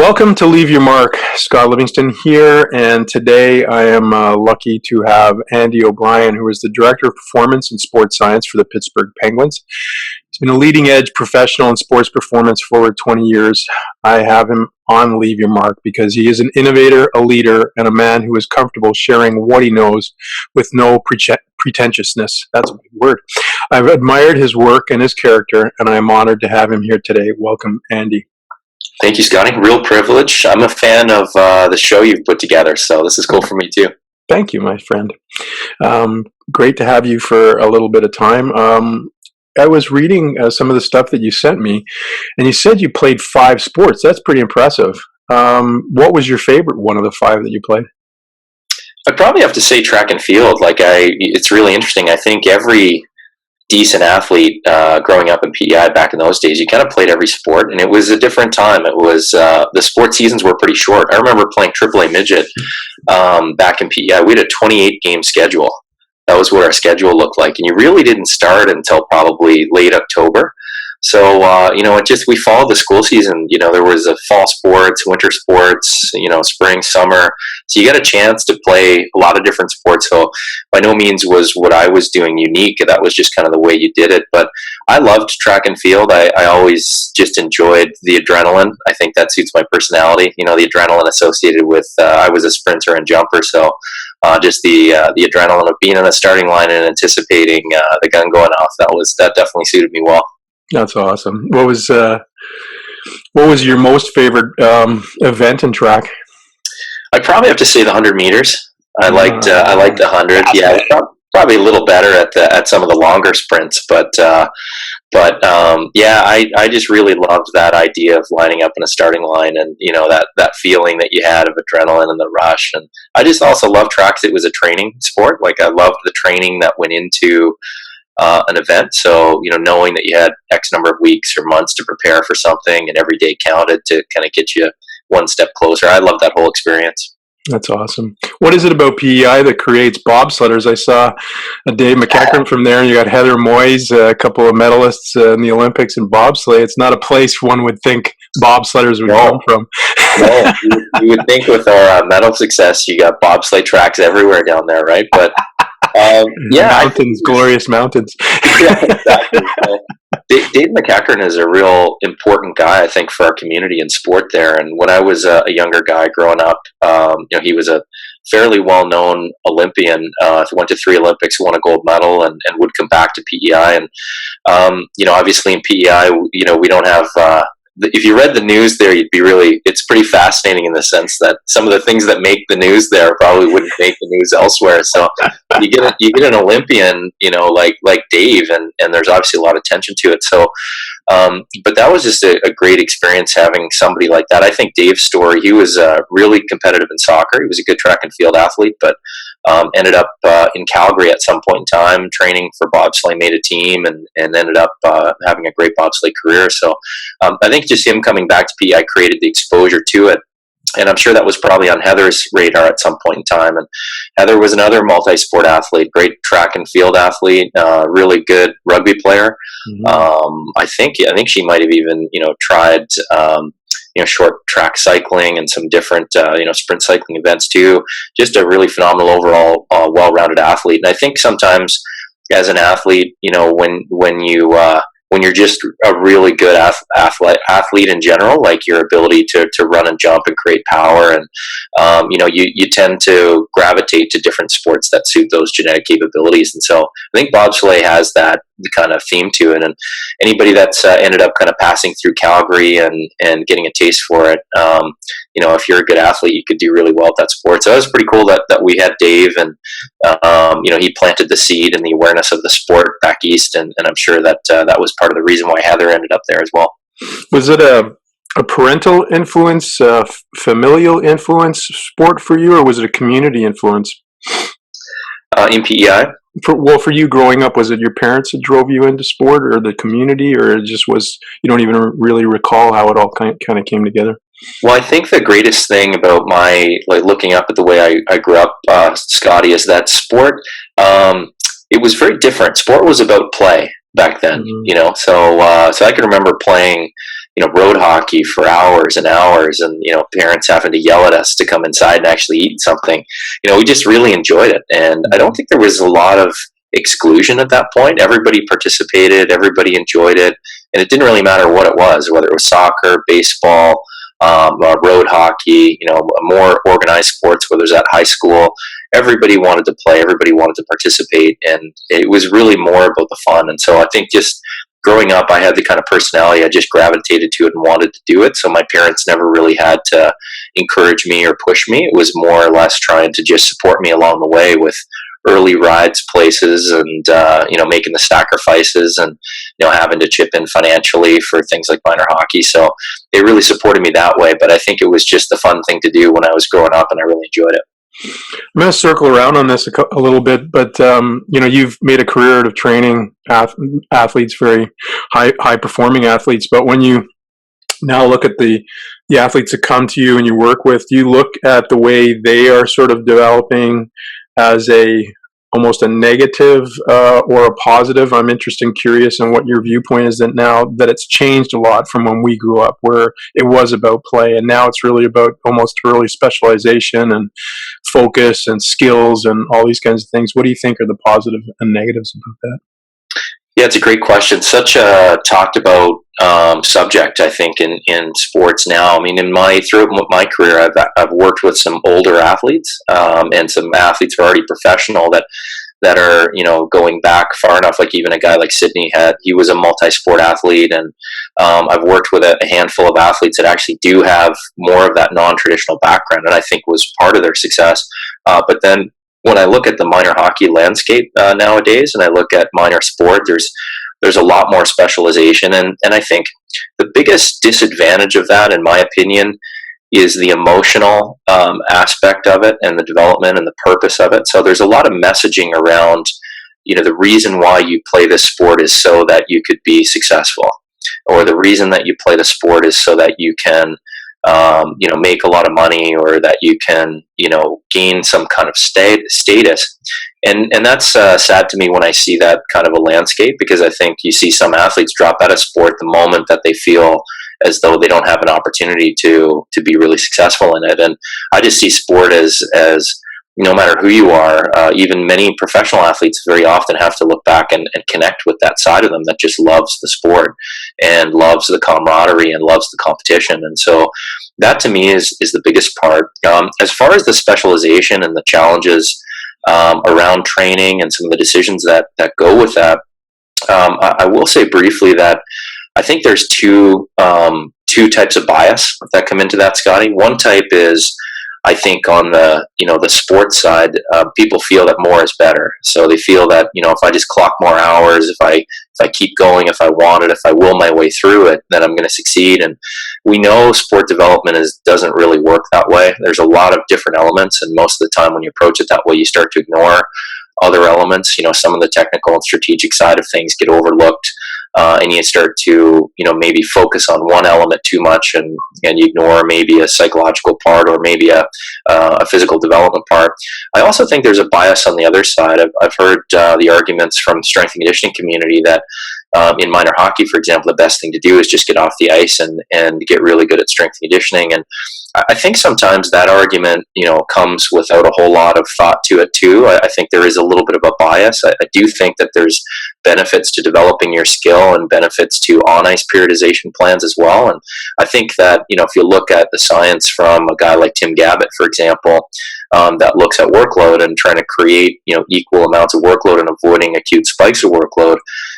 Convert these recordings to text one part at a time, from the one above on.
Welcome to Leave Your Mark. Scott Livingston here, and today I am lucky to have Andy O'Brien, who is the Director of Performance and Sports Science for the Pittsburgh Penguins. He's been a leading-edge professional in sports performance for over 20 years. I have him on Leave Your Mark because he is an innovator, a leader, and a man who is comfortable sharing what he knows with no pretentiousness. That's a big word. I've admired his work and his character, and I am honored to have him here today. Welcome, Andy. Thank you, Scotty. Real privilege. I'm a fan of the show you've put together, so this is cool for me too. Thank you, my friend. Great to have you for a little bit of time. I was reading some of the stuff that you sent me, and you said you played 5 sports. That's pretty impressive. What was your favorite one of the 5 that you played? I'd probably have to say track and field. It's really interesting. I think every decent athlete growing up in PEI back in those days, you kind of played every sport, and it was a different time. It was the sport seasons were pretty short. I remember playing AAA midget back in PEI. We had a 28-game schedule. That was what our schedule looked like, and you really didn't start until probably late October. So we followed the school season. There was a fall sports, winter sports, spring, summer. So you got a chance to play a lot of different sports. So by no means was what I was doing unique. That was just kind of the way you did it. But I loved track and field. I always just enjoyed the adrenaline. I think that suits my personality. The adrenaline associated with I was a sprinter and jumper. So just the adrenaline of being in the starting line and anticipating the gun going off. That definitely suited me well. That's awesome. What was your most favorite event in track? I'd probably have to say the 100 meters. I liked the 100. Yeah, probably a little better at some of the longer sprints, but I just really loved that idea of lining up in a starting line, and that feeling that you had of adrenaline and the rush. And I just also loved track. It was a training sport. I loved the training that went into an event. So, knowing that you had X number of weeks or months to prepare for something, and every day counted to kind of get you one step closer. I love that whole experience. That's awesome. What is it about PEI that creates bobsledders? I saw Dave McEachran from there, and you got Heather Moyes, a couple of medalists in the Olympics in bobsleigh. It's not a place one would think bobsledders would come from. No, you would think with our medal success, you got bobsleigh tracks everywhere down there, right? But mountains, glorious mountains. Yeah, exactly. Dave McEachran is a real important guy, I think, for our community and sport there. And when I was a younger guy growing up, he was a fairly well-known Olympian. Went to 3 Olympics, won a gold medal, and would come back to PEI. And obviously in PEI, we don't have. If you read the news there, it's pretty fascinating in the sense that some of the things that make the news there probably wouldn't make the news elsewhere. So you get an Olympian, like Dave, and there's obviously a lot of attention to it. So, but that was just a great experience having somebody like that. I think Dave's story, he was really competitive in soccer. He was a good track and field athlete, but ended up in Calgary at some point in time, training for bobsleigh, made a team, and ended up having a great bobsleigh career. So I think just him coming back to PEI created the exposure to it. And I'm sure that was probably on Heather's radar at some point in time. And Heather was another multi-sport athlete, great track and field athlete, really good rugby player. Mm-hmm. I think she might have even tried short track cycling and some different sprint cycling events too. Just a really phenomenal overall well-rounded athlete. And I think sometimes as an athlete, when you're just a really good athlete in general, like your ability to run and jump and create power, and you tend to gravitate to different sports that suit those genetic capabilities. And so I think bobsleigh has that kind of theme to it. And anybody that's ended up kind of passing through Calgary and getting a taste for it, if you're a good athlete, you could do really well at that sport. So it was pretty cool that we had Dave, and he planted the seed and the awareness of the sport back east, and I'm sure that that was part of the reason why Heather ended up there as well. Was it a parental influence, familial influence sport for you, or was it a community influence? In PEI? For you growing up, was it your parents that drove you into sport, or the community, or it just was, you don't even really recall how it all kind of came together? Well, I think the greatest thing about my looking up at the way I grew up, Scotty, is that sport. It was very different. Sport was about play back then, Mm-hmm. So I can remember playing road hockey for hours and hours, and parents having to yell at us to come inside and actually eat something. We just really enjoyed it, and I don't think there was a lot of exclusion at that point. Everybody participated, everybody enjoyed it, and it didn't really matter what it was, whether it was soccer, baseball, road hockey, more organized sports, whether it was at high school. Everybody wanted to play, everybody wanted to participate, and it was really more about the fun. And so I think just growing up, I had the kind of personality, I just gravitated to it and wanted to do it. So my parents never really had to encourage me or push me. It was more or less trying to just support me along the way with early rides places, and making the sacrifices, and having to chip in financially for things like minor hockey. So they really supported me that way, but I think it was just a fun thing to do when I was growing up, and I really enjoyed it. I'm going to circle around on this a little bit, but you've made a career out of training athletes, very high performing athletes. But when you now look at the athletes that come to you and you work with, do you look at the way they are sort of developing as almost a negative or a positive? I'm interested and curious in what your viewpoint is, that now that it's changed a lot from when we grew up, where it was about play, and now it's really about almost early specialization and focus and skills and all these kinds of things. What do you think are the positive and negatives about that? Yeah, it's a great question. Such a talked about subject, I think, in sports now. I mean, throughout my career, I've worked with some older athletes, and some athletes who are already professional that are going back far enough. Like even a guy like Sydney he was a multi-sport athlete, and I've worked with a handful of athletes that actually do have more of that non-traditional background, and I think was part of their success. But then when I look at the minor hockey landscape nowadays, and I look at minor sport, there's a lot more specialization, and I think the biggest disadvantage of that, in my opinion, is the emotional aspect of it, and the development and the purpose of it. So there's a lot of messaging around, the reason why you play this sport is so that you could be successful, or the reason that you play the sport is so that you can make a lot of money, or that you can, gain some kind of status. And that's sad to me when I see that kind of a landscape, because I think you see some athletes drop out of sport the moment that they feel as though they don't have an opportunity to be really successful in it. And I just see sport as no matter who you are, even many professional athletes very often have to look back and connect with that side of them that just loves the sport and loves the camaraderie and loves the competition. And so that to me is the biggest part. As far as the specialization and the challenges around training and some of the decisions that go with that, I will say briefly that I think there's two types of bias that come into that, Scotty. One type is, I think, on the the sports side, people feel that more is better. So they feel that if I just clock more hours, if I keep going, if I want it, if I will my way through it, then I'm going to succeed. And we know sport development doesn't really work that way. There's a lot of different elements, and most of the time when you approach it that way, you start to ignore other elements. Some of the technical and strategic side of things get overlooked. And you start to maybe focus on one element too much, and you ignore maybe a psychological part, or maybe a physical development part. I also think there's a bias on the other side. I've heard the arguments from strength and conditioning community that in minor hockey, for example, the best thing to do is just get off the ice and get really good at strength and conditioning. And I think sometimes that argument, comes without a whole lot of thought to it too. I think there is a little bit of a bias. I do think that there's benefits to developing your skill and benefits to on-ice periodization plans as well. And I think that, if you look at the science from a guy like Tim Gabbett, for example, that looks at workload and trying to create, equal amounts of workload and avoiding acute spikes of workload,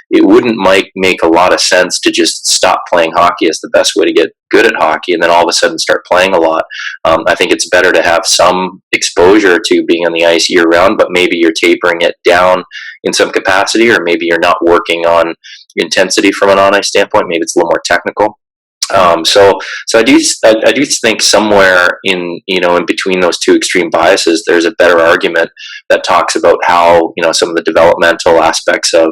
it wouldn't make a lot of sense to just stop playing hockey as the best way to get good at hockey and then all of a sudden start playing a lot. I think it's better to have some exposure to being on the ice year round, but maybe you're tapering it down in some capacity, or maybe you're not working on intensity from an on-ice standpoint. Maybe it's a little more technical. So I do think somewhere in between those two extreme biases, there's a better argument that talks about how some of the developmental aspects of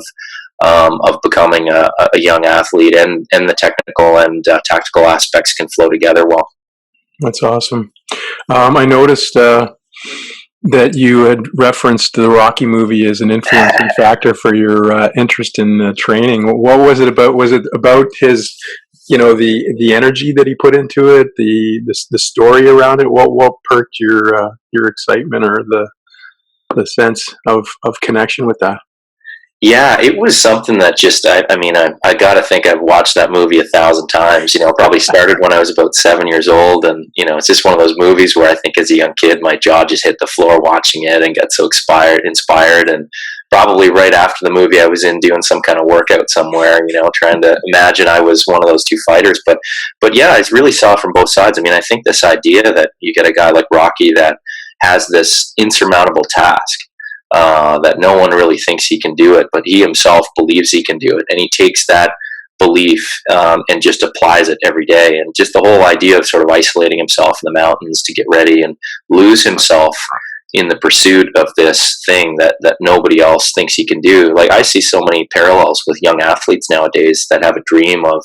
becoming a young athlete and the technical and tactical aspects can flow together well. That's awesome. I noticed that you had referenced the Rocky movie as an influencing factor for your interest in training. What was it about? Was it about his the energy that he put into it, the story around it. What perked your excitement or the sense of connection with that? Yeah, it was something that just, I mean, I got to think I've watched that movie 1,000 times. Probably started when I was about 7 years old. And, it's just one of those movies where I think as a young kid, my jaw just hit the floor watching it and got so inspired. And probably right after the movie, I was in doing some kind of workout somewhere, trying to imagine I was one of those two fighters. But yeah, I really saw from both sides. I mean, I think this idea that you get a guy like Rocky that has this insurmountable task, that no one really thinks he can do it, but he himself believes he can do it, and he takes that belief and just applies it every day. And just the whole idea of sort of isolating himself in the mountains to get ready and lose himself in the pursuit of this thing that nobody else thinks he can do. Like, I see so many parallels with young athletes nowadays that have a dream of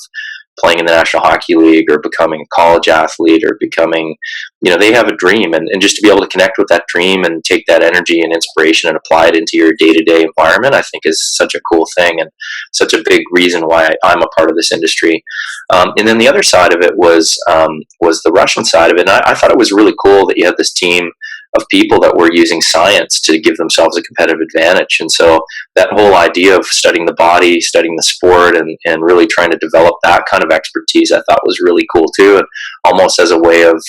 playing in the National Hockey League or becoming a college athlete or becoming, they have a dream, and just to be able to connect with that dream and take that energy and inspiration and apply it into your day-to-day environment, I think is such a cool thing and such a big reason why I'm a part of this industry. And then the other side of it was the Russian side of it. And I thought it was really cool that you had this team of people that were using science to give themselves a competitive advantage. And so that whole idea of studying the body, studying the sport, and really trying to develop that kind of expertise, I thought was really cool too. And almost as a way of,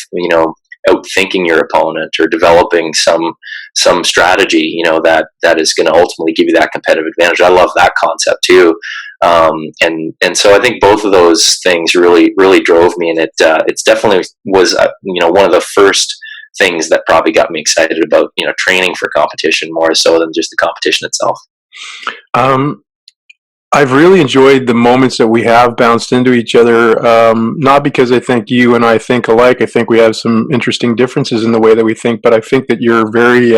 outthinking your opponent or developing some strategy, that is going to ultimately give you that competitive advantage. I love that concept too. And so I think both of those things really, really drove me. And it's definitely was, one of the first things that probably got me excited about, training for competition more so than just the competition itself. I've really enjoyed the moments that we have bounced into each other, not because I think you and I think alike. I think we have some interesting differences in the way that we think, but I think that you're very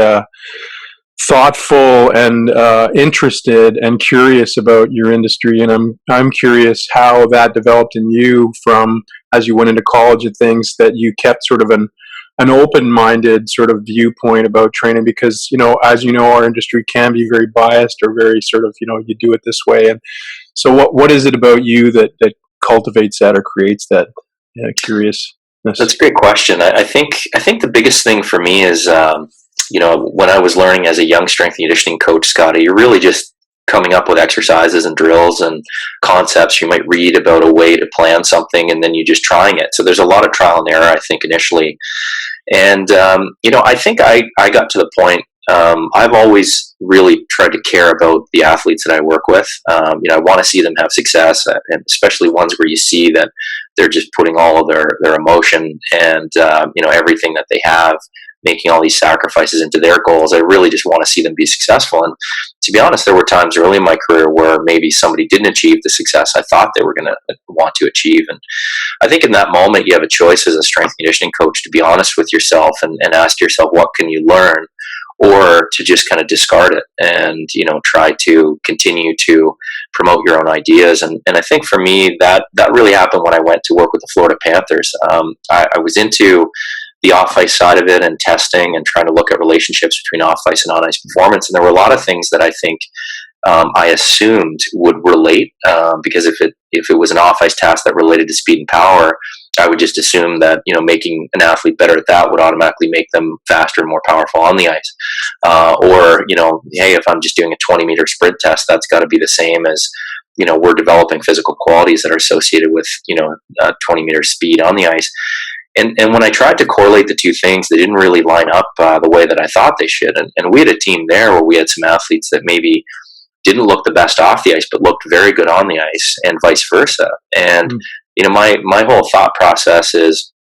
thoughtful and interested and curious about your industry, and I'm curious how that developed in you from as you went into college and things, that you kept sort of an open-minded sort of viewpoint about training, because as our industry can be very biased or very sort of you do it this way. And so what is it about you that cultivates that or creates that curiousness? That's a great question. I think the biggest thing for me is when I was learning as a young strength and conditioning coach, Scotty, you're really just coming up with exercises and drills and concepts. You might read about a way to plan something and then you just trying it. So there's a lot of trial and error, I think, initially. And, I think I got to the point, I've always really tried to care about the athletes that I work with. I want to see them have success, and especially ones where you see that they're just putting all of their emotion and, everything that they have, making all these sacrifices into their goals. I really just want to see them be successful. And to be honest, there were times early in my career where maybe somebody didn't achieve the success I thought they were going to want to achieve. And I think in that moment, you have a choice as a strength conditioning coach to be honest with yourself and ask yourself, what can you learn? Or to just kind of discard it and, try to continue to promote your own ideas. And I think for me, that really happened when I went to work with the Florida Panthers. I was into the off-ice side of it and testing and trying to look at relationships between off-ice and on-ice performance. And there were a lot of things that I think I assumed would relate, because if it was an off-ice task that related to speed and power, I would just assume that making an athlete better at that would automatically make them faster and more powerful on the ice. Or hey, if I'm just doing a 20-meter sprint test, that's got to be the same as we're developing physical qualities that are associated with 20-meter speed on the ice. And when I tried to correlate the two things, they didn't really line up the way that I thought they should. And we had a team there where we had some athletes that maybe didn't look the best off the ice, but looked very good on the ice, and vice versa. And my whole thought process is,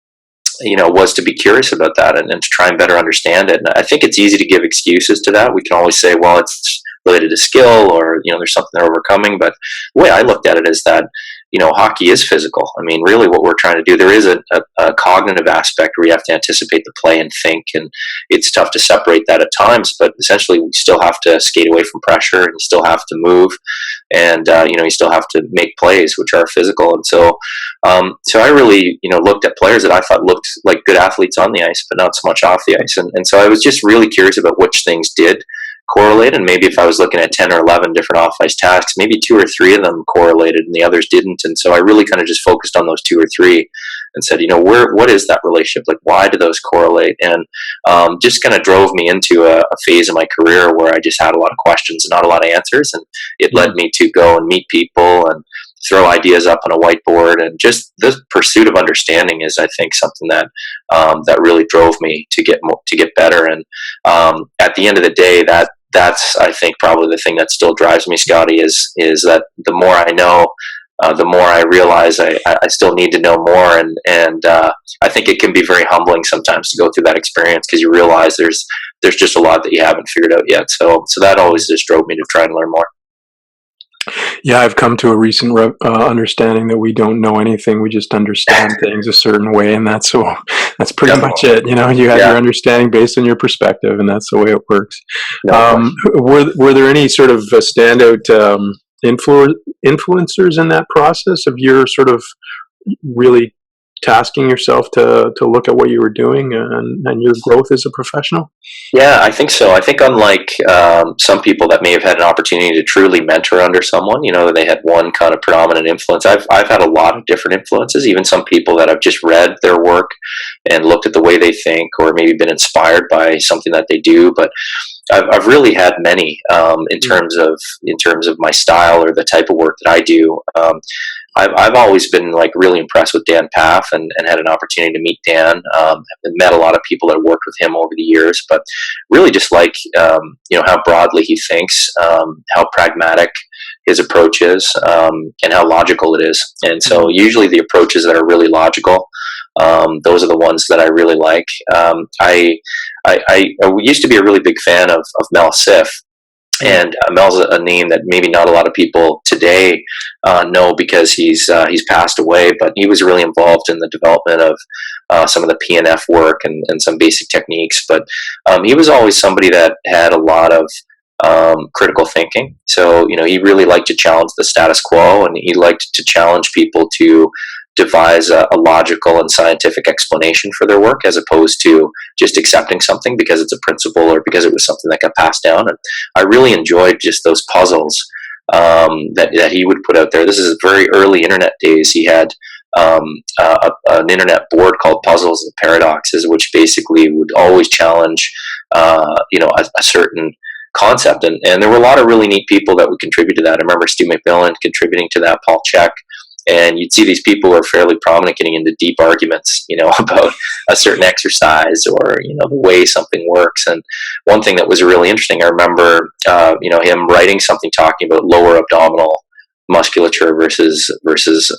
was to be curious about that and to try and better understand it. And I think it's easy to give excuses to that. We can always say, well, it's related to skill, or there's something they're overcoming. But the way I looked at it is that hockey is physical. I mean, really what we're trying to do, there is a cognitive aspect where you have to anticipate the play and think, and it's tough to separate that at times, but essentially we still have to skate away from pressure, and you still have to move, and you still have to make plays, which are physical. And so I really, looked at players that I thought looked like good athletes on the ice, but not so much off the ice. And so I was just really curious about which things did correlated. And maybe if I was looking at 10 or 11 different off-ice tasks, maybe 2 or 3 of them correlated and the others didn't. And so I really kind of just focused on those 2 or 3 and said, what is that relationship? Like, why do those correlate? And just kind of drove me into a phase of my career where I just had a lot of questions and not a lot of answers. And it led me to go and meet people and throw ideas up on a whiteboard. And just the pursuit of understanding is, I think, something that that really drove me to get better. And at the end of the day, that's I think probably the thing that still drives me, Scotty, is that the more I know, the more I realize I still need to know more, and I think it can be very humbling sometimes to go through that experience, because you realize there's just a lot that you haven't figured out yet. So that always just drove me to try and learn more. Yeah, I've come to a recent understanding that we don't know anything; we just understand things a certain way, and that's pretty much it. You have your understanding based on your perspective, and that's the way it works. Were there any sort of standout influencers in that process of your sort of really tasking yourself to look at what you were doing and your growth as a professional? Yeah, I think so. I think unlike some people that may have had an opportunity to truly mentor under someone, that they had one kind of predominant influence. I've had a lot of different influences, even some people that I've just read their work and looked at the way they think, or maybe been inspired by something that they do. But I've really had many in terms of my style or the type of work that I do. I've always been like really impressed with Dan Paff, and had an opportunity to meet Dan. I've met a lot of people that worked with him over the years, but really just like how broadly he thinks, how pragmatic his approach is, and how logical it is. And so usually the approaches that are really logical, those are the ones that I really like. I used to be a really big fan of Mel Siff. And Mel's a name that maybe not a lot of people today know, because he's passed away, but he was really involved in the development of some of the PNF work and some basic techniques. But he was always somebody that had a lot of critical thinking. So, he really liked to challenge the status quo, and he liked to challenge people to devise a logical and scientific explanation for their work, as opposed to just accepting something because it's a principle or because it was something that got passed down. And I really enjoyed just those puzzles that he would put out there. This is very early internet days. He had an internet board called Puzzles and Paradoxes, which basically would always challenge a certain concept. And there were a lot of really neat people that would contribute to that. I remember Stu McMillan contributing to that, Paul Check. And you'd see these people who are fairly prominent getting into deep arguments, about a certain exercise or, the way something works. And one thing that was really interesting, I remember, him writing something talking about lower abdominal musculature versus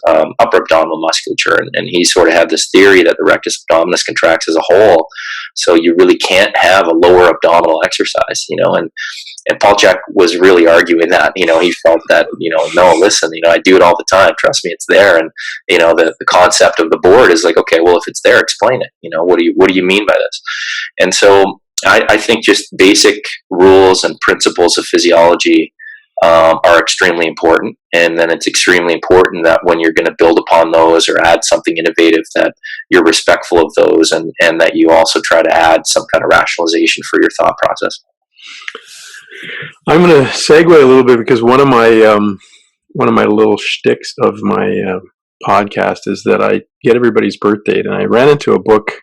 upper abdominal musculature. And he sort of had this theory that the rectus abdominis contracts as a whole. So you really can't have a lower abdominal exercise, and Paul Check was really arguing that, he felt that, no, listen, I do it all the time. Trust me, it's there. And, the concept of the board is like, okay, well, if it's there, explain it. What do you mean by this? And so I think just basic rules and principles of physiology are extremely important. And then it's extremely important that when you're going to build upon those or add something innovative, that you're respectful of those, and that you also try to add some kind of rationalization for your thought process. I'm going to segue a little bit, because one of my little shticks of my podcast is that I get everybody's birth date, and I ran into a book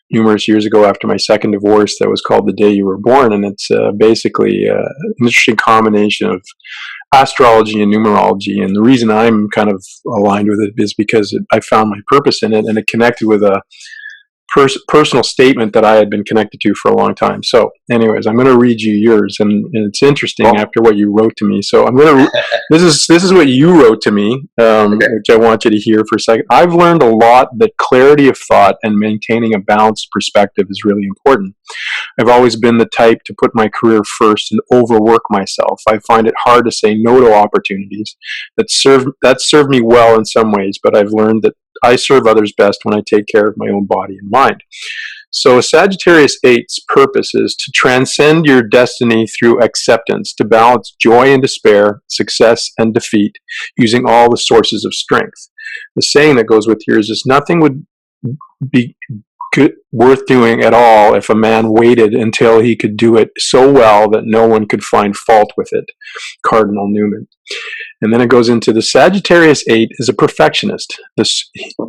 numerous years ago after my second divorce that was called The Day You Were Born, and it's basically an interesting combination of astrology and numerology. And the reason I'm kind of aligned with it is because I found my purpose in it, and it connected with a personal statement that I had been connected to for a long time. So anyways, I'm going to read you yours, and it's interesting after what you wrote to me. So I'm going to, this is what you wrote to me, which I want you to hear for a second. I've learned a lot that clarity of thought and maintaining a balanced perspective is really important. I've always been the type to put my career first and overwork myself. I find it hard to say no to opportunities that serve me well in some ways, but I've learned that I serve others best when I take care of my own body and mind. So a Sagittarius 8's purpose is to transcend your destiny through acceptance, to balance joy and despair, success and defeat, using all the sources of strength. The saying that goes with yours is nothing would be good. worth doing at all if a man waited until he could do it so well that no one could find fault with it. Cardinal Newman. And then it goes into the Sagittarius 8 is a perfectionist.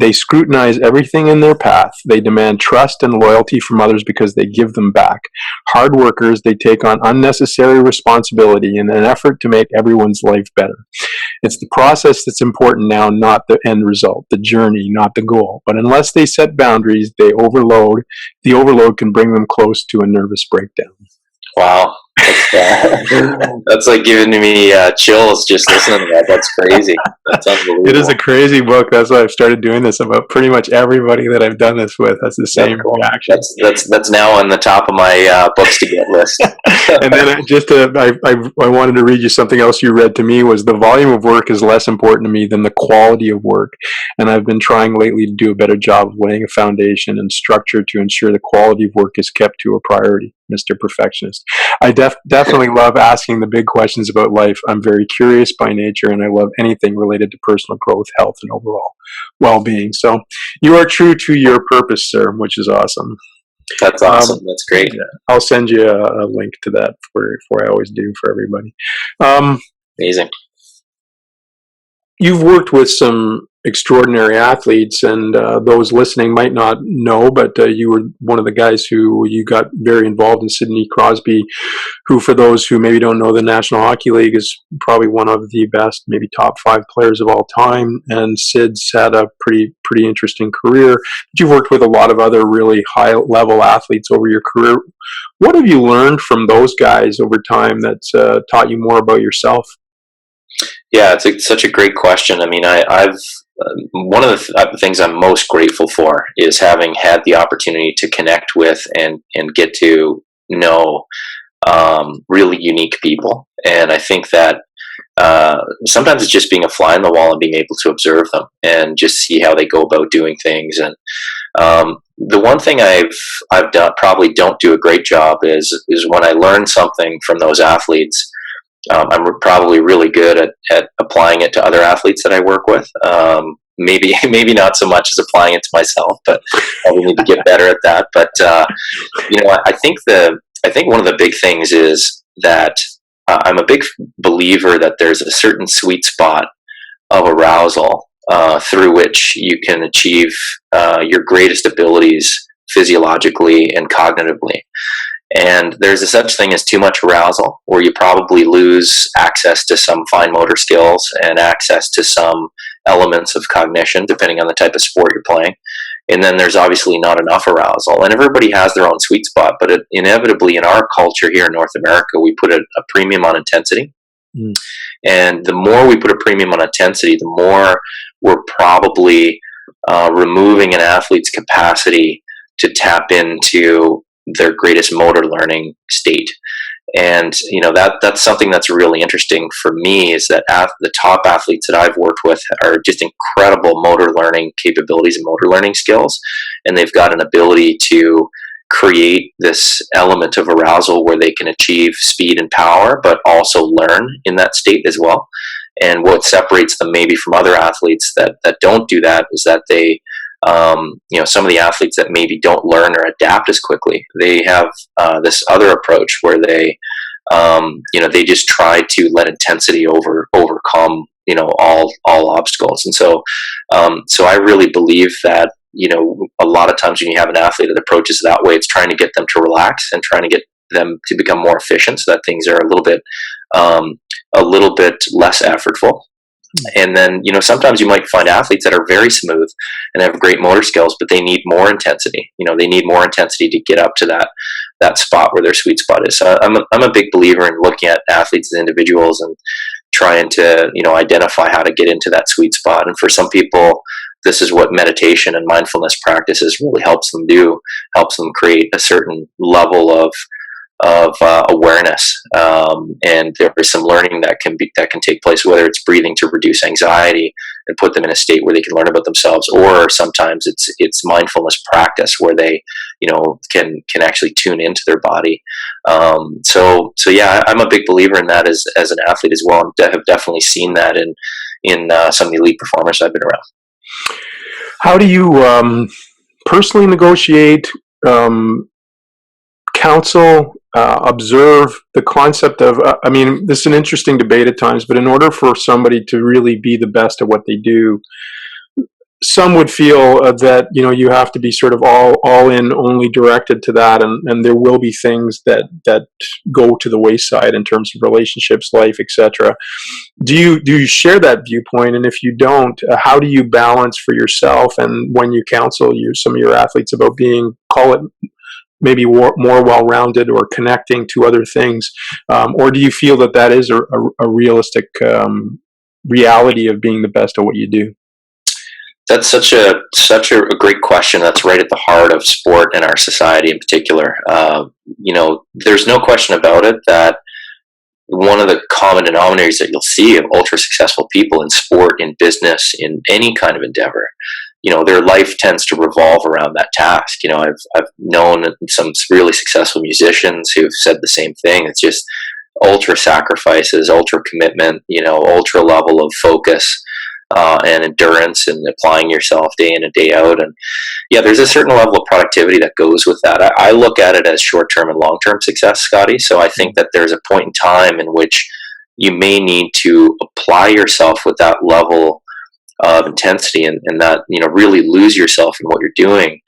They scrutinize everything in their path. They demand trust and loyalty from others because they give them back. Hard workers, they take on unnecessary responsibility in an effort to make everyone's life better. It's the process that's important now, not the end result, the journey, not the goal. But unless they set boundaries, the overload can bring them close to a nervous breakdown. Wow. That's like giving me chills just listening to that. That's crazy. That's unbelievable. It is a crazy book. That's why I've started doing this about pretty much everybody that I've done this with. That's the same reaction. That's now on the top of my books to get list. And then I wanted to read you something else you read to me was the volume of work is less important to me than the quality of work. And I've been trying lately to do a better job of laying a foundation and structure to ensure the quality of work is kept to a priority, Mr. Perfectionist. I definitely love asking the big questions about life. I'm very curious by nature, and I love anything related to personal growth, health, and overall well-being. So you are true to your purpose, sir, which is awesome. That's awesome. That's great. Yeah, I'll send you a link to that for I always do for everybody. Amazing. You've worked with some extraordinary athletes, and those listening might not know, but you were one of the guys who you got very involved in Sydney Crosby, who, for those who maybe don't know, the National Hockey League is probably one of the best, maybe top 5 players of all time. And Sid's had a pretty interesting career. But you've worked with a lot of other really high-level athletes over your career. What have you learned from those guys over time that's taught you more about yourself? Yeah, it's such a great question. I mean, I've one of the things I'm most grateful for is having had the opportunity to connect with and get to know really unique people. And I think that sometimes it's just being a fly on the wall and being able to observe them and just see how they go about doing things. And the one thing I've done, probably don't do a great job is when I learn something from those athletes. I'm probably really good at applying it to other athletes that I work with. Maybe not so much as applying it to myself, but probably need to get better at that. But I think one of the big things is that I'm a big believer that there's a certain sweet spot of arousal through which you can achieve your greatest abilities physiologically and cognitively. And there's a such thing as too much arousal, where you probably lose access to some fine motor skills and access to some elements of cognition, depending on the type of sport you're playing. And then there's obviously not enough arousal. And everybody has their own sweet spot, but inevitably in our culture here in North America, we put a premium on intensity. Mm. And the more we put a premium on intensity, the more we're probably removing an athlete's capacity to tap into their greatest motor learning state. And that's something that's really interesting for me, is that the top athletes that I've worked with are just incredible motor learning capabilities and motor learning skills, and they've got an ability to create this element of arousal where they can achieve speed and power, but also learn in that state as well. And what separates them maybe from other athletes that don't do that is that they some of the athletes that maybe don't learn or adapt as quickly, they have this other approach where they just try to let intensity overcome all obstacles. And so I really believe that a lot of times when you have an athlete that approaches that way, it's trying to get them to relax and trying to get them to become more efficient, so that things are a little bit less effortful. And then, sometimes you might find athletes that are very smooth and have great motor skills, but they need more intensity. They need more intensity to get up to that spot where their sweet spot is. So I'm a big believer in looking at athletes as individuals and trying to, identify how to get into that sweet spot. And for some people, this is what meditation and mindfulness practices really helps them create a certain level of awareness, and there is some learning that can take place, whether it's breathing to reduce anxiety and put them in a state where they can learn about themselves, or sometimes it's mindfulness practice where they can actually tune into their body. So yeah, I'm a big believer in that as an athlete as well, and have definitely seen that in some of the elite performers I've been around. How do you personally negotiate counsel, observe the concept of, I mean, this is an interesting debate at times, but in order for somebody to really be the best at what they do, some would feel that, you know, you have to be sort of all in, only directed to that, and there will be things that go to the wayside in terms of relationships, life, etc. Do you share that viewpoint? And if you don't, how do you balance for yourself, and when you counsel some of your athletes about being, call it maybe more well-rounded or connecting to other things, or do you feel that is a realistic reality of being the best at what you do? That's such a great question. That's right at the heart of sport and our society in particular. There's no question about it that one of the common denominators that you'll see of ultra successful people in sport, in business, in any kind of endeavor, their life tends to revolve around that task. I've known some really successful musicians who've said the same thing. It's just ultra sacrifices, ultra commitment, ultra level of focus and endurance, and applying yourself day in and day out. And yeah, there's a certain level of productivity that goes with that. I look at it as short-term and long-term success, Scotty. So I think that there's a point in time in which you may need to apply yourself with that level of intensity, and that, really lose yourself in what you're doing.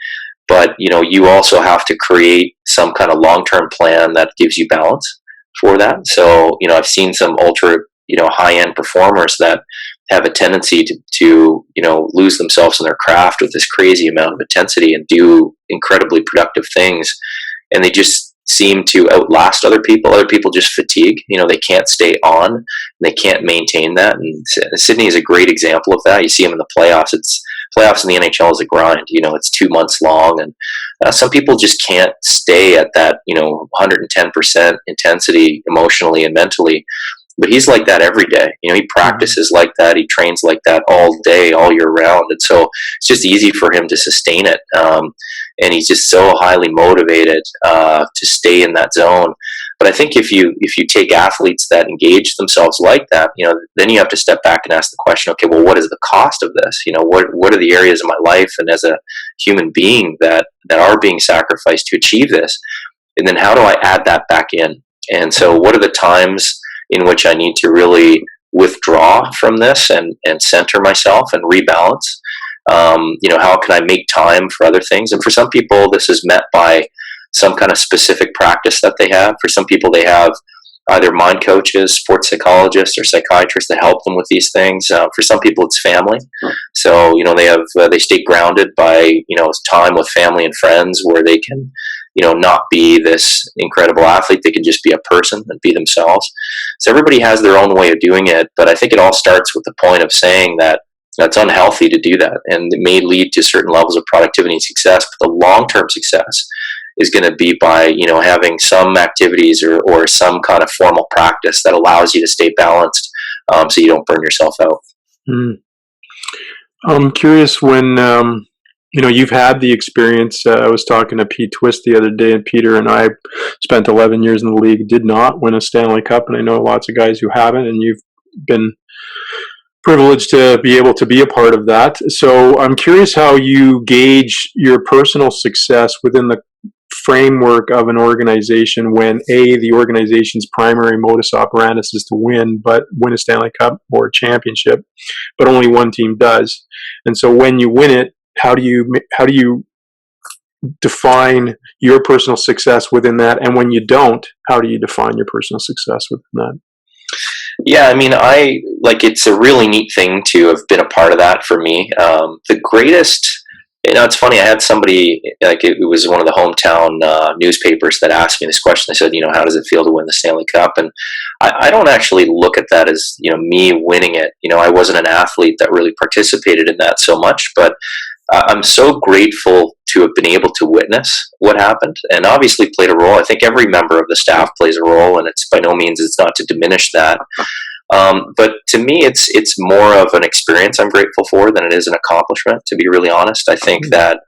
But, you also have to create some kind of long-term plan that gives you balance for that. So, I've seen some ultra, high-end performers that have a tendency to lose themselves in their craft with this crazy amount of intensity and do incredibly productive things, and they just seem to outlast other people. Other people just fatigue. They can't stay on, and they can't maintain that. And Sydney is a great example of that. You see them in the playoffs. Playoffs in the NHL is a grind. It's 2 months long, and some people just can't stay at that 110% intensity emotionally and mentally. But he's like that every day. He practices like that. He trains like that all day, all year round. And so it's just easy for him to sustain it. And he's just so highly motivated to stay in that zone. But I think if you take athletes that engage themselves like that, then you have to step back and ask the question, okay, well, what is the cost of this? What are the areas of my life and as a human being that are being sacrificed to achieve this? And then how do I add that back in? And so what are the times in which I need to really withdraw from this and center myself and rebalance? How can I make time for other things? And for some people, this is met by some kind of specific practice that they have. For some people, they have either mind coaches, sports psychologists, or psychiatrists that help them with these things. For some people, it's family. So, they stay grounded by, time with family and friends where they can, not be this incredible athlete. They can just be a person and be themselves. So everybody has their own way of doing it. But I think it all starts with the point of saying that that's unhealthy to do that. And it may lead to certain levels of productivity and success, but the long-term success is going to be by, having some activities or some kind of formal practice that allows you to stay balanced, so you don't burn yourself out. I'm curious when, you've had the experience. I was talking to Pete Twist the other day, and Peter and I spent 11 years in the league, did not win a Stanley Cup, and I know lots of guys who haven't, and you've been privileged to be able to be a part of that. So I'm curious how you gauge your personal success within the framework of an organization when the organization's primary modus operandus is to win a Stanley Cup or a championship, but only one team does. And so when you win it, how do you define your personal success within that? And when you don't, how do you define your personal success within that? Yeah, it's a really neat thing to have been a part of that for me. The greatest, it's funny, I had somebody, it was one of the hometown newspapers that asked me this question. They said, how does it feel to win the Stanley Cup? And I don't actually look at that as, me winning it. I wasn't an athlete that really participated in that so much, but I'm so grateful to have been able to witness what happened, and obviously played a role. I think every member of the staff plays a role, and it's by no means, it's not to diminish that. But to me, it's more of an experience I'm grateful for than it is an accomplishment, to be really honest. I think that,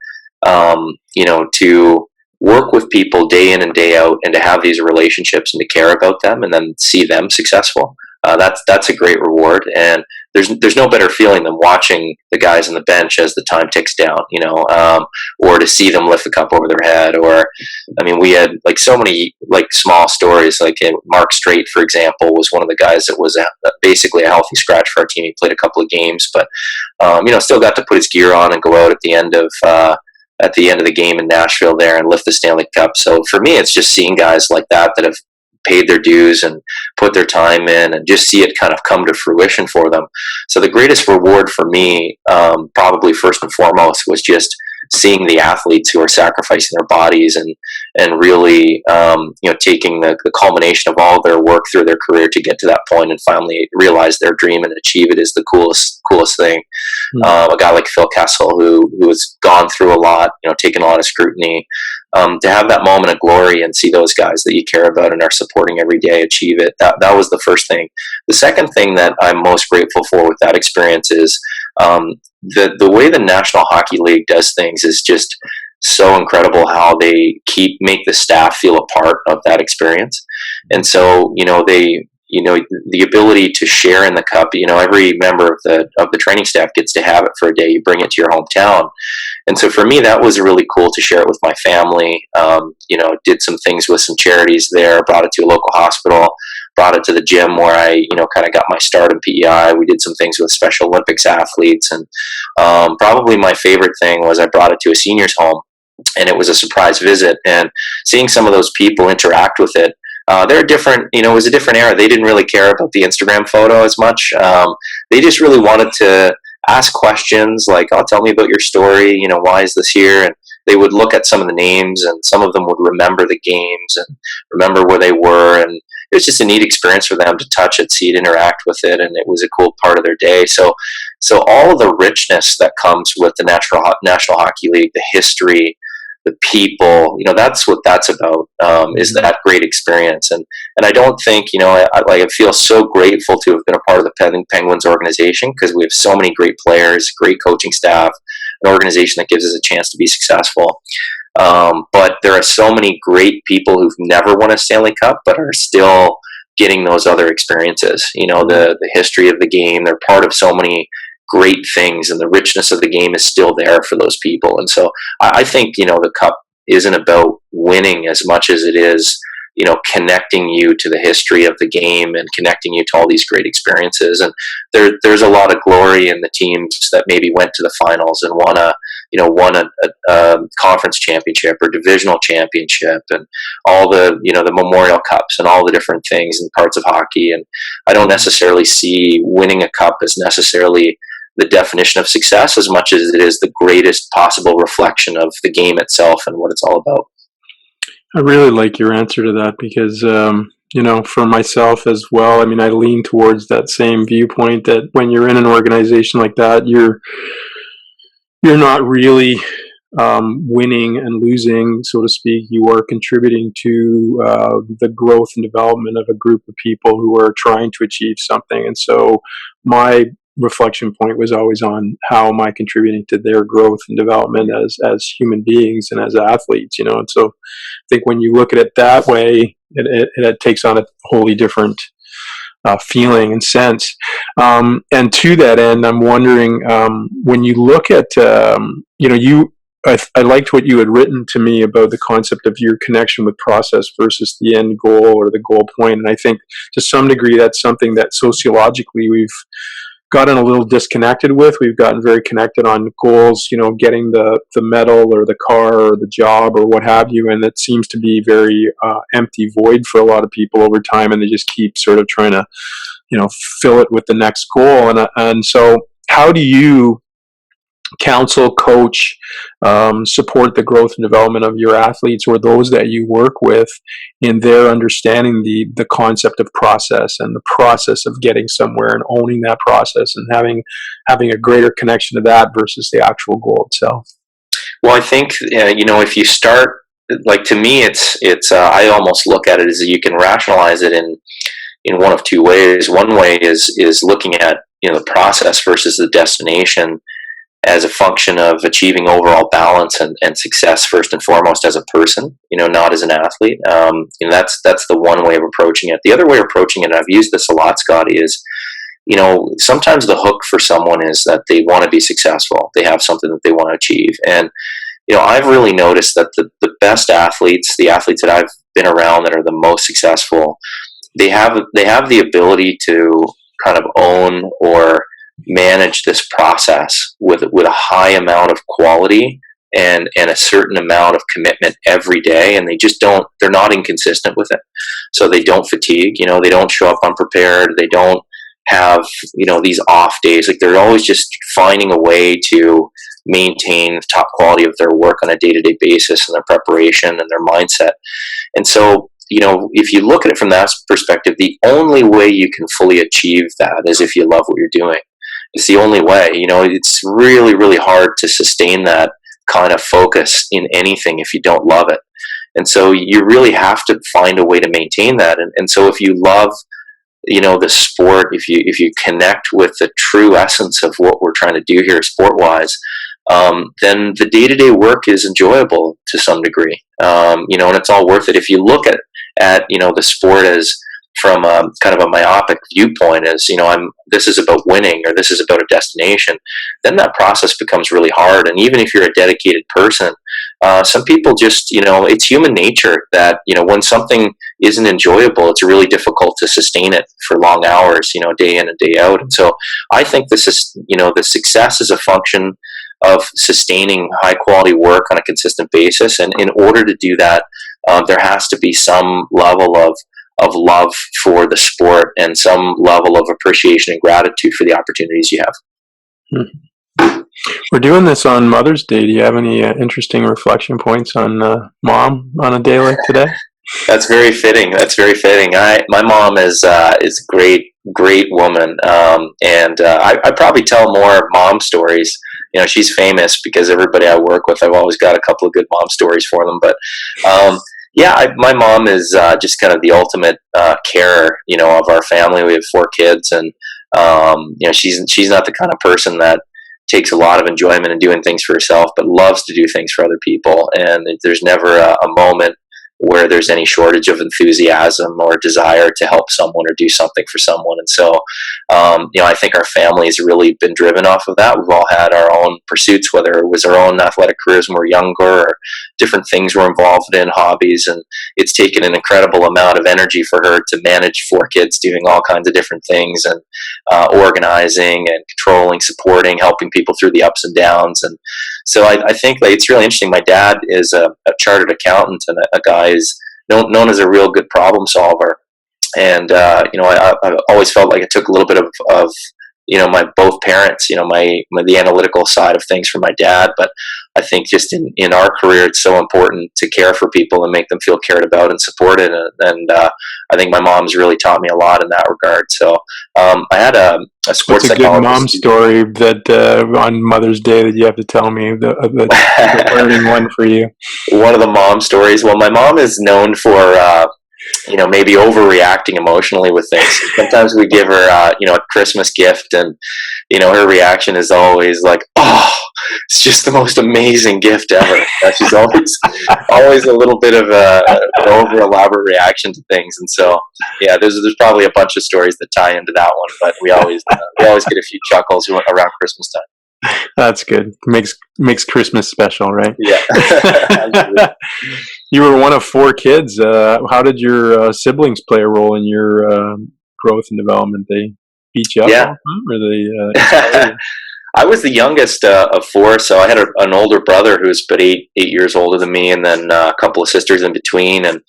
to work with people day in and day out, and to have these relationships and to care about them and then see them successful, that's a great reward. And there's no better feeling than watching the guys on the bench as the time ticks down, or to see them lift the cup over their head. Or, I mean, we had like so many like small stories. Like Mark Strait, for example, was one of the guys that was basically a healthy scratch for our team. He played a couple of games, but still got to put his gear on and go out at the end of the game in Nashville there and lift the Stanley Cup. So for me, it's just seeing guys like that have paid their dues and put their time in, and just see it kind of come to fruition for them. So the greatest reward for me, probably first and foremost, was just seeing the athletes who are sacrificing their bodies and really taking the culmination of all their work through their career to get to that point and finally realize their dream and achieve it is the coolest thing. A guy like Phil Kessel, who has gone through a lot, taken a lot of scrutiny, to have that moment of glory and see those guys that you care about and are supporting every day achieve it. That was the first thing. The second thing that I'm most grateful for with that experience is the way the National Hockey League does things is just so incredible, how they make the staff feel a part of that experience. And so, the ability to share in the cup, every member of the training staff gets to have it for a day. You bring it to your hometown. And so for me, that was really cool to share it with my family. Did some things with some charities there, brought it to a local hospital, brought it to the gym where I, kind of got my start in PEI. We did some things with Special Olympics athletes. And probably my favorite thing was I brought it to a seniors home, and it was a surprise visit. And seeing some of those people interact with it, they're different, it was a different era. They didn't really care about the Instagram photo as much. They just really wanted to ask questions like, oh, tell me about your story, why is this here? And they would look at some of the names, and some of them would remember the games and remember where they were. And it was just a neat experience for them to touch it, see it, interact with it. And it was a cool part of their day. So all of the richness that comes with the National Hockey League, the history, the people, that's what that's about, is that great experience. And I don't think, I feel so grateful to have been a part of the Penguins organization, because we have so many great players, great coaching staff, an organization that gives us a chance to be successful. But there are so many great people who've never won a Stanley Cup, but are still getting those other experiences. The history of the game, they're part of so many great things, and the richness of the game is still there for those people. And so I think, the cup isn't about winning as much as it is, connecting you to the history of the game and connecting you to all these great experiences. And there's a lot of glory in the teams that maybe went to the finals and won a conference championship or divisional championship, and all the Memorial Cups and all the different things and parts of hockey. And I don't necessarily see winning a cup as necessarily the definition of success as much as it is the greatest possible reflection of the game itself and what it's all about. I really like your answer to that, because, for myself as well, I lean towards that same viewpoint, that when you're in an organization like that, you're not really winning and losing, so to speak. You are contributing to the growth and development of a group of people who are trying to achieve something. And so my reflection point was always on how am I contributing to their growth and development as human beings and as athletes, And so I think when you look at it that way, it takes on a wholly different feeling and sense. And to that end, I'm wondering, when you look at, I liked what you had written to me about the concept of your connection with process versus the end goal or the goal point. And I think to some degree that's something that sociologically we've gotten a little disconnected with. We've gotten very connected on goals, getting the medal or the car or the job or what have you, and it seems to be very empty void for a lot of people over time, and they just keep sort of trying to, fill it with the next goal. And so how do you counsel, coach, support the growth and development of your athletes or those that you work with in their understanding the concept of process and the process of getting somewhere and owning that process and having a greater connection to that versus the actual goal itself? Well, I think, if you start, like, to me, it's I almost look at it as you can rationalize it in one of two ways. One way is looking at, the process versus the destination as a function of achieving overall balance and success first and foremost as a person, not as an athlete. That's the one way of approaching it. The other way of approaching it, and I've used this a lot, Scotty, is sometimes the hook for someone is that they want to be successful. They have something that they want to achieve. And, I've really noticed that the best athletes, the athletes that I've been around that are the most successful, they have the ability to kind of own or manage this process with a high amount of quality and a certain amount of commitment every day, and they're not inconsistent with it. So they don't fatigue, they don't show up unprepared, they don't have these off days. Like, they're always just finding a way to maintain the top quality of their work on a day-to-day basis, and their preparation and their mindset. And so, if you look at it from that perspective, the only way you can fully achieve that is if you love what you're doing. It's the only way. It's really, really hard to sustain that kind of focus in anything if you don't love it. And so you really have to find a way to maintain that. And so if you love, the sport, if you connect with the true essence of what we're trying to do here sport-wise, then the day-to-day work is enjoyable to some degree, and it's all worth it. If you look at the sport as from kind of a myopic viewpoint, as this is about winning, or this is about a destination, then that process becomes really hard. And even if you're a dedicated person, some people just, it's human nature that when something isn't enjoyable, it's really difficult to sustain it for long hours, day in and day out. And so I think this is, the success is a function of sustaining high quality work on a consistent basis. And in order to do that, there has to be some level of love for the sport, and some level of appreciation and gratitude for the opportunities you have. We're doing this on Mother's Day. Do you have any interesting reflection points on mom on a day like today? That's very fitting. My mom is a great woman, and I probably tell more mom stories. She's famous because everybody I work with, I've always got a couple of good mom stories for them. But my mom is just kind of the ultimate carer, of our family. We have 4 kids, and she's not the kind of person that takes a lot of enjoyment in doing things for herself, but loves to do things for other people. And there's never a moment where there's any shortage of enthusiasm or desire to help someone or do something for someone. And so, I think our family has really been driven off of that. We've all had our own pursuits, whether it was our own athletic careers when we were younger, or different things we're involved in, hobbies. And it's taken an incredible amount of energy for her to manage 4 kids doing all kinds of different things, and organizing and controlling, supporting, helping people through the ups and downs. And so I think it's really interesting. My dad is a chartered accountant, and a guy is known as a real good problem solver. And I always felt like it took a little bit of my both parents, the analytical side of things from my dad. But I think just in our career, it's so important to care for people and make them feel cared about and supported. And I think my mom's really taught me a lot in that regard. So I had a sports psychologist. What's a good mom story that on Mother's Day that you have to tell me, the learning one for you? One of the mom stories. Well, my mom is known for maybe overreacting emotionally with things. Sometimes we give her a Christmas gift, and her reaction is always like, "Oh, it's just the most amazing gift ever." She's always a little bit of an over elaborate reaction to things. And so there's probably a bunch of stories that tie into that one, but we always get a few chuckles around Christmas time. That's good. Makes Christmas special, right? Yeah. You were one of 4 kids. How did your siblings play a role in your growth and development? They beat you up, yeah. Or they? I was the youngest of 4, so I had an older brother who was about 8 years older than me, and then a couple of sisters in between. And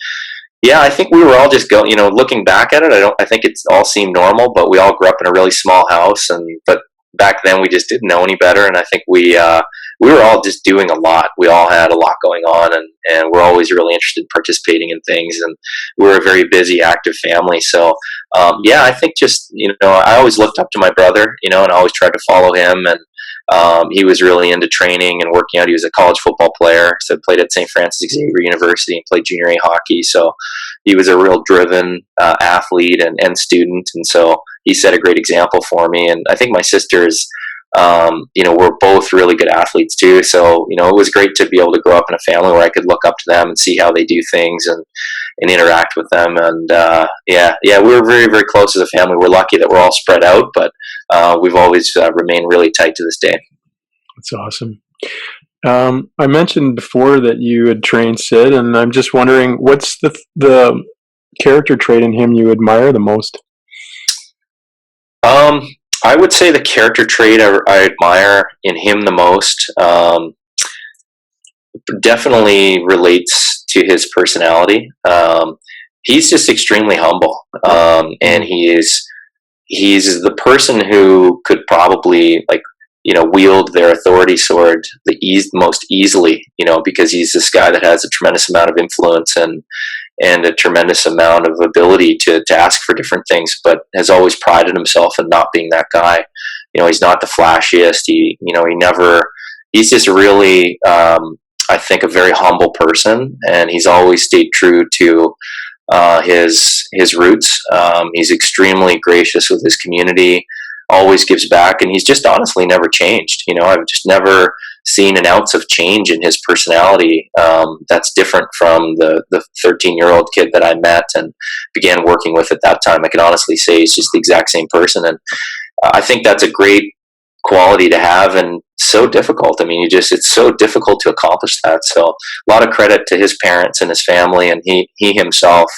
I think we were all just going. Looking back at it, I think it all seemed normal, but we all grew up in a really small house, but back then we just didn't know any better. And I think we were all just doing a lot. We all had a lot going on, and we're always really interested in participating in things. And we're a very busy, active family. So, I think just, I always looked up to my brother, and I always tried to follow him. And he was really into training and working out. He was a college football player, so played at St. Francis Xavier University and played junior A hockey. So he was a real driven athlete and student. And so he set a great example for me. And I think my sisters, were both really good athletes too. So, it was great to be able to grow up in a family where I could look up to them and see how they do things. and interact with them. And we're very, very close as a family. We're lucky that we're all spread out, but we've always remained really tight to this day. That's awesome. I mentioned before that you had trained Sid, and I'm just wondering, what's the character trait in him you admire the most? I would say the character trait I admire in him the most definitely relates to his personality. He's just extremely humble, and he's the person who could probably, like, wield their authority sword most easily, because he's this guy that has a tremendous amount of influence and a tremendous amount of ability to ask for different things, but has always prided himself in not being that guy. He's not the flashiest. He's just really, I think, a very humble person, and he's always stayed true to his roots. He's extremely gracious with his community, always gives back, and he's just honestly never changed. I've just never seen an ounce of change in his personality that's different from the 13-year-old kid that I met and began working with at that time. I can honestly say he's just the exact same person, and I think that's a great quality to have, and so difficult. I mean, it's so difficult to accomplish that. So a lot of credit to his parents and his family, and he himself,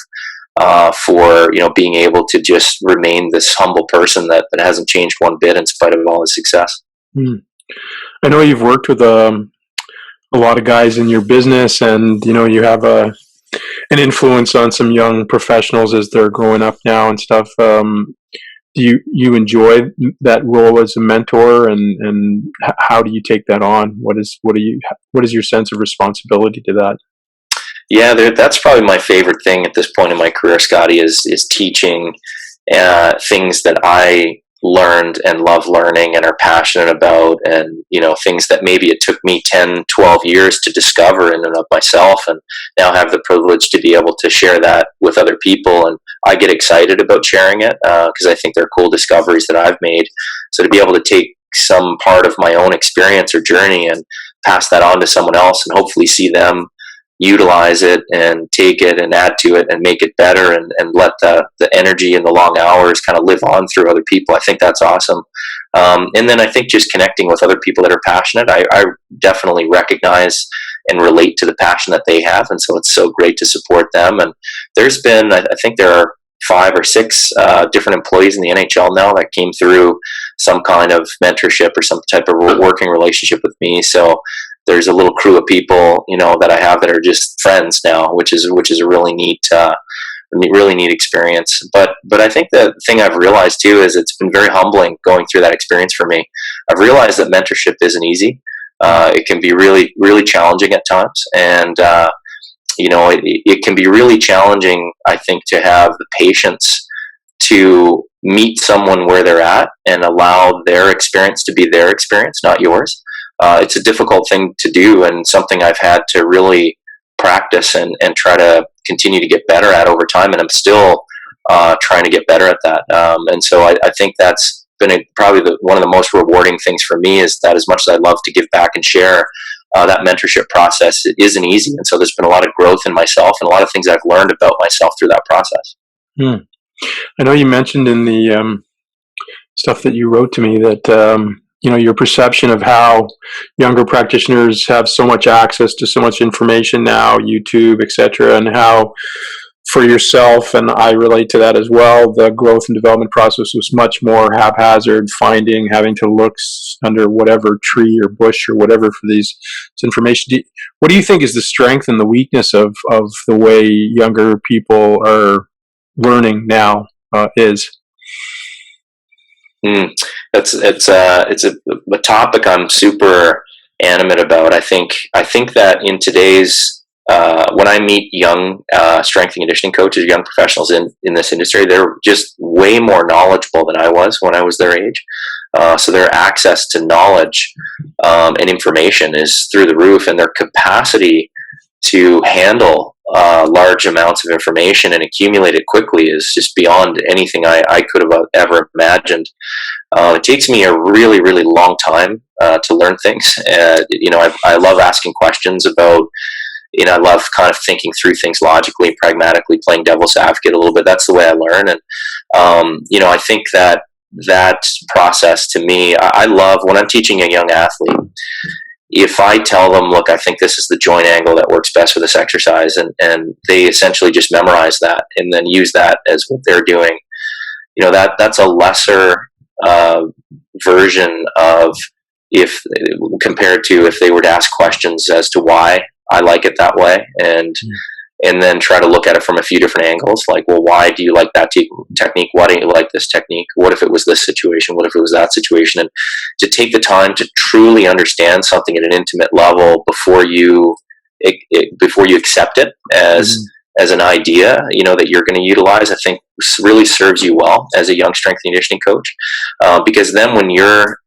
for being able to just remain this humble person that hasn't changed one bit in spite of all his success. I know you've worked with a lot of guys in your business, and you have an influence on some young professionals as they're growing up now and stuff. Do you enjoy that role as a mentor, and how do you take that on? What is your sense of responsibility to that? Yeah, that's probably my favorite thing at this point in my career, Scotty, is teaching things that I learned and love learning and are passionate about, and things that maybe it took me 10, 12 years to discover in and of myself, and now have the privilege to be able to share that with other people. And I get excited about sharing it because I think they're cool discoveries that I've made. So to be able to take some part of my own experience or journey and pass that on to someone else, and hopefully see them utilize it and take it and add to it and make it better, and let the energy and the long hours kind of live on through other people, I think that's awesome. And then I think just connecting with other people that are passionate, I definitely recognize and relate to the passion that they have, and so it's so great to support them. And there's been, I think there are 5 or 6 different employees in the NHL now that came through some kind of mentorship or some type of working relationship with me. So there's a little crew of people, that I have that are just friends now, which is a really neat experience. But I think the thing I've realized too is it's been very humbling going through that experience for me. I've realized that mentorship isn't easy. It can be really, really challenging at times, and it can be really challenging, I think, to have the patience to meet someone where they're at and allow their experience to be their experience, not yours. It's a difficult thing to do, and something I've had to really practice and try to continue to get better at over time. And I'm still trying to get better at that. And so I think that's been probably one of the most rewarding things for me, is that as much as I love to give back and share, that mentorship process, it isn't easy. And so there's been a lot of growth in myself and a lot of things I've learned about myself through that process. I know you mentioned in the stuff that you wrote to me that your perception of how younger practitioners have so much access to so much information now, YouTube, etc., and how for yourself, and I relate to that as well, the growth and development process was much more haphazard, having to look under whatever tree or bush or whatever for this information. What do you think is the strength and the weakness of the way younger people are learning now is? It's a topic I'm super animate about. I think that in today's when I meet young strength and conditioning coaches, young professionals in this industry, they're just way more knowledgeable than I was when I was their age. So their access to knowledge and information is through the roof, and their capacity to handle large amounts of information and accumulate it quickly is just beyond anything I could have ever imagined. It takes me a really, really long time to learn things. I love asking questions about I love kind of thinking through things logically, pragmatically, playing devil's advocate a little bit. That's the way I learn. And, I think that process to me, I love when I'm teaching a young athlete. If I tell them, look, I think this is the joint angle that works best for this exercise, and they essentially just memorize that and then use that as what they're doing, that's a lesser version of if compared to if they were to ask questions as to why I like it that way, and then try to look at it from a few different angles. Like, well, why do you like that technique? Why don't you like this technique? What if it was this situation? What if it was that situation? And to take the time to truly understand something at an intimate level before you accept it as an idea, that you're going to utilize, I think really serves you well as a young strength and conditioning coach. Because then when you're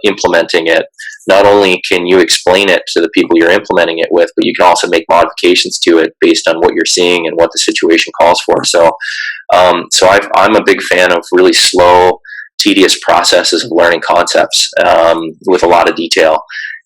implementing it, not only can you explain it to the people you're implementing it with, but you can also make modifications to it based on what you're seeing and what the situation calls for. So I'm a big fan of really slow, tedious processes of learning concepts with a lot of detail.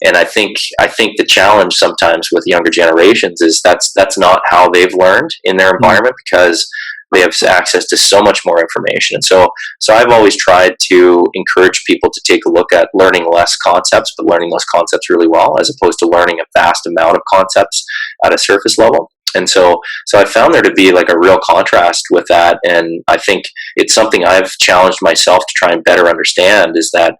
And I think the challenge sometimes with younger generations is that's not how they've learned in their environment, because they have access to so much more information. And so I've always tried to encourage people to take a look at learning less concepts, but learning those concepts really well, as opposed to learning a vast amount of concepts at a surface level. And so I found there to be like a real contrast with that. And I think it's something I've challenged myself to try and better understand, is that,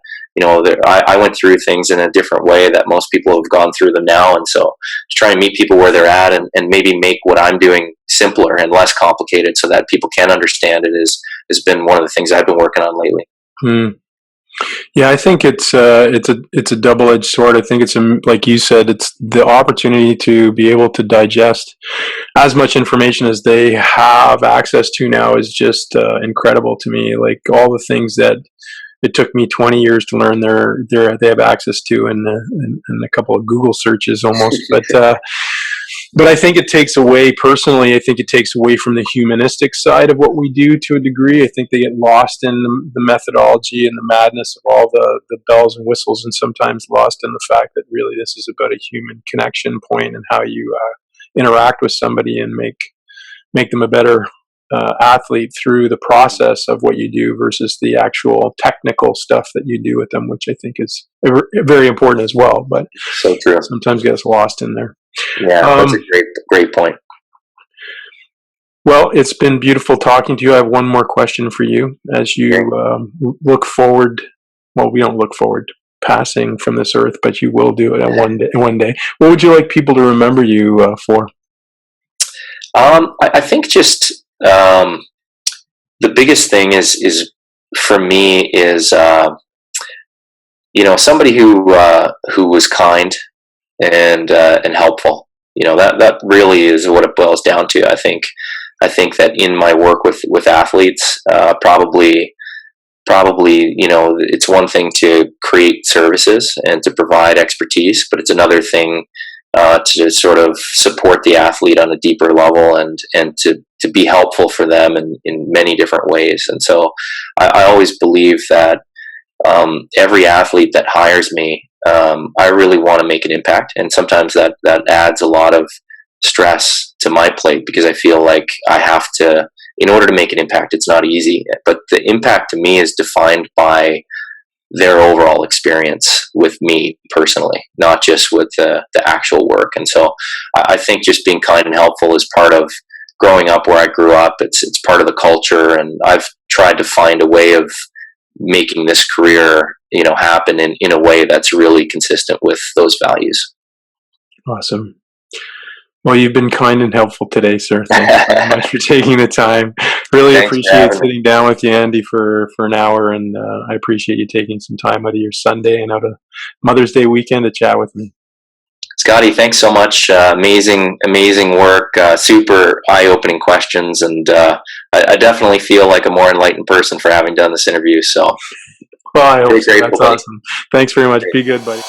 I went through things in a different way that most people have gone through them now. And so to try and meet people where they're at and maybe make what I'm doing simpler and less complicated so that people can understand it has been one of the things I've been working on lately. Yeah, I think it's a double-edged sword. I think it's like you said, it's the opportunity to be able to digest as much information as they have access to now is just incredible to me. Like all the things that it took me 20 years to learn, they have access to in a couple of Google searches almost. But I think it takes away, personally, I think it takes away from the humanistic side of what we do to a degree. I think they get lost in the methodology and the madness of all the bells and whistles, and sometimes lost in the fact that really this is about a human connection point and how you interact with somebody and make them a better athlete through the process of what you do versus the actual technical stuff that you do with them, which I think is very important as well. But so true. Sometimes gets lost in there. Yeah, that's a great point. Well, it's been beautiful talking to you. I have one more question for you. As you look forward, well, we don't look forward to passing from this earth, but you will do it one day. What would you like people to remember you for? I think just the biggest thing is for me is somebody who was kind and helpful. That really is what it boils down to. I think that in my work with athletes, probably it's one thing to create services and to provide expertise, but it's another thing to sort of support the athlete on a deeper level and to be helpful for them in many different ways. And so I always believe that every athlete that hires me, I really want to make an impact. And sometimes that adds a lot of stress to my plate, because I feel like I have to, in order to make an impact, it's not easy. But the impact to me is defined by their overall experience with me personally, not just with the actual work. And so I think just being kind and helpful is part of growing up where I grew up. It's part of the culture, and I've tried to find a way of making this career, happen in a way that's really consistent with those values. Awesome. Well, you've been kind and helpful today, sir. Thanks very much for taking the time. Really appreciate sitting down with you, Andy, for an hour, and I appreciate you taking some time out of your Sunday and out of Mother's Day weekend to chat with me. Scotty, thanks so much. Amazing work. Super eye-opening questions, and I definitely feel like a more enlightened person for having done this interview. So, well, I hope so. That's awesome. Thanks very much. Be good, buddy.